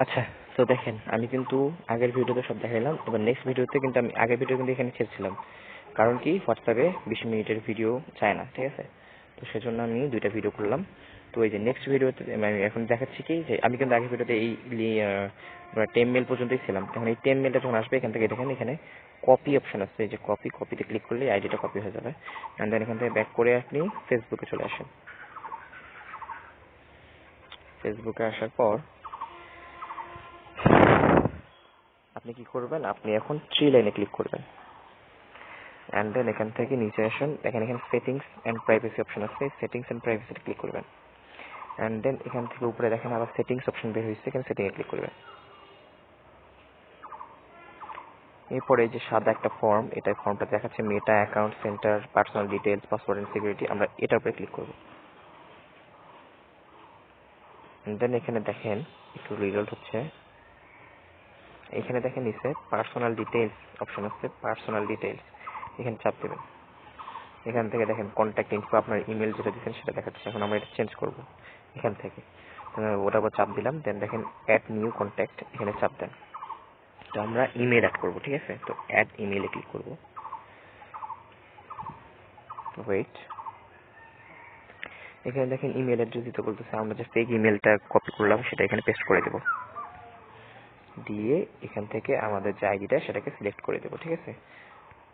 আচ্ছা, তো দেখেন আমি কিন্তু আগের ভিডিওতে সব দেখাইলাম। এবার নেক্সট ভিডিওতে কিন্তু আমি আগের ভিডিও কিন্তু এখানে ছেড়েছিলাম, কারণ কি হোয়াটসঅ্যাপে 20 মিনিটের ভিডিও চায় না, ঠিক আছে? তো সেজন্য আমি 2টা ভিডিও করলাম। তো এই যে নেক্সট ভিডিওতে আমি এখন দেখাচ্ছি কি যে আমি কিন্তু আগের ভিডিওতে এই টেম মেল পর্যন্তই ছিলাম। এখন এই টেম মেলটা যখন আসবে এখান থেকে দেখেন এখানে কপি অপশন আছে, এই যে কপিতে ক্লিক করলে আইডিটা কপি হয়ে যাবে। এন্ড দেন এখান থেকে ব্যাক করে আপনি ফেসবুকে চলে আসেন। ফেসবুকে আসার পর আপনি কি করবেন, আপনি এখন 3 লাইনে ক্লিক করবেন। এন্ড দেন এখান থেকে নিচে আসেন, দেখেন এখানে সেটিংস এন্ড প্রাইভেসি অপশন আছে, সেটিংস এন্ড প্রাইভেসিতে ক্লিক করবেন। এন্ড দেন এখান থেকে উপরে দেখেন আবার সেটিংস অপশন বের হয়েছে, এখানে সেটিং এ ক্লিক করবেন। এরপরে এই যে সাদা একটা ফর্ম, এটা ফর্মটা দেখাচ্ছে Meta account centre personal details password and security, আমরা এটার উপরে ক্লিক করব। এন্ড দেন এখানে দেখেন একটু রিলোড হচ্ছে, এখানে দেখেন নিচে পার্সোনাল ডিটেইলস অপশন আছে, পার্সোনাল ডিটেইলস এখানে চাপ দেবেন। এখান থেকে দেখেন কন্ট্যাক্ট ইনফো, আপনার ইমেল যেটা দিচ্ছেন সেটা দেখাচ্ছে। এখন আমরা এটা চেঞ্জ করব এখান থেকে, ওটার উপর চাপ দিলাম। দেন দেখেন অ্যাড নিউ কন্ট্যাক্ট, এখানে চাপ দেন। তো আমরা ইমেল অ্যাড করব, ঠিক আছে? তো অ্যাড ইমেলে ক্লিক করব। ওয়েট, এখানে দেখেন ইমেল অ্যাড্রেস দিতে বলতেছে, আমরা যে ফেক ইমেলটা কপি করলাম সেটা এখানে পেস্ট করে দেব। দিয়ে এখান থেকে আমাদের যে আইডিটা সেটাকে সিলেক্ট করে দেব, ঠিক আছে?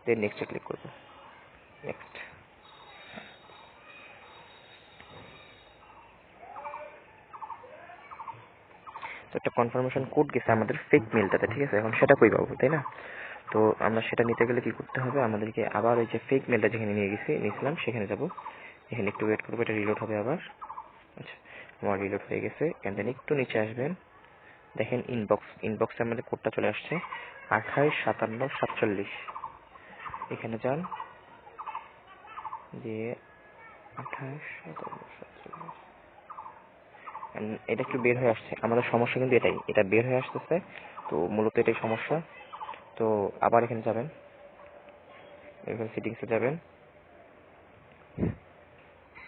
দেন নেক্সটে ক্লিক করব। নেক্সট। তো একটা কনফার্মেশন কোড গেছে আমাদের ফেক মেলটাতে, ঠিক আছে? এখন সেটা কই পাবো, তাই না? তো আমরা সেটা নিতে গেলে কি করতে হবে, আমাদেরকে আবার ওই যে ফেক মেলটা যেখানে নিয়েছিলাম সেখানে যাব। এখানে একটু ওয়েট করবো, এটা রিলোড হবে আবার। আচ্ছা, আমার রিলোড হয়ে গেছে। এন্ড দেন একটু নিচে আসবেন, দেখেন ইনবক্সে আমাদের কোডটা চলে আসছে 285747। এখানে যান, দিয়ে 285747, এটা একটু বের হয়ে আসছে। আমাদের সমস্যা কিন্তু এটাই, এটা বের হয়ে আসতেছে। তো মূলত এটাই সমস্যা। তো আবার এখানে যাবেন, এখানে সেটিংসে যাবেন,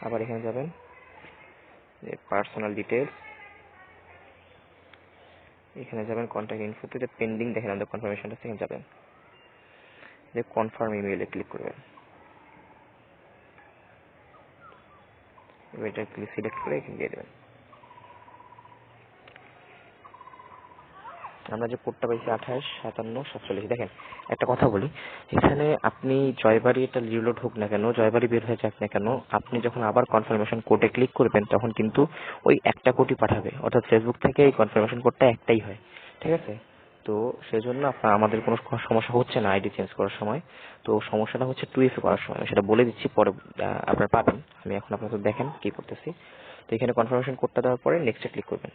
আবার এখানে যাবেন যে পার্সোনাল ডিটেইলস, এখানে যাবেন কন্ট্যাক্ট ইনফোতে যে পেন্ডিং দেখেন আমাদের কনফার্মেশনটা, সেখানে যাবেন, যে কনফার্ম ইমেইলে ক্লিক করবেন। এটা ক্লিক সিলেক্ট করে এখানে দিয়ে দেবেন। আমরা যে কোডটা পাইছি 285747, দেখেন একটা কথা বলি, এখানে আপনি জয়বাড়ি এটা রিলোড হোক না কেন, জয়বাড়ি বের হয়ে যাক না কেন, আপনি যখন আবার কনফার্মেশন কোডে ক্লিক করবেন তখন কিন্তু ওই একটা কোডই পাঠাবে, অর্থাৎ ফেসবুক থেকে এই কনফার্মেশন কোডটা একটাই হয়, ঠিক আছে? তো সেজন্য আপনার আমাদের কোনো সমস্যা হচ্ছে না আইডি চেঞ্জ করার সময়। তো সমস্যাটা হচ্ছে 2FA করার সময়, আমি সেটা বলে দিচ্ছি পরে, আপনারা পাবেন। আমি এখন আপনাদের দেখেন কি করতেছি। তো এখানে কনফার্মেশন কোডটা দেওয়ার পরে নেক্সটে ক্লিক করবেন।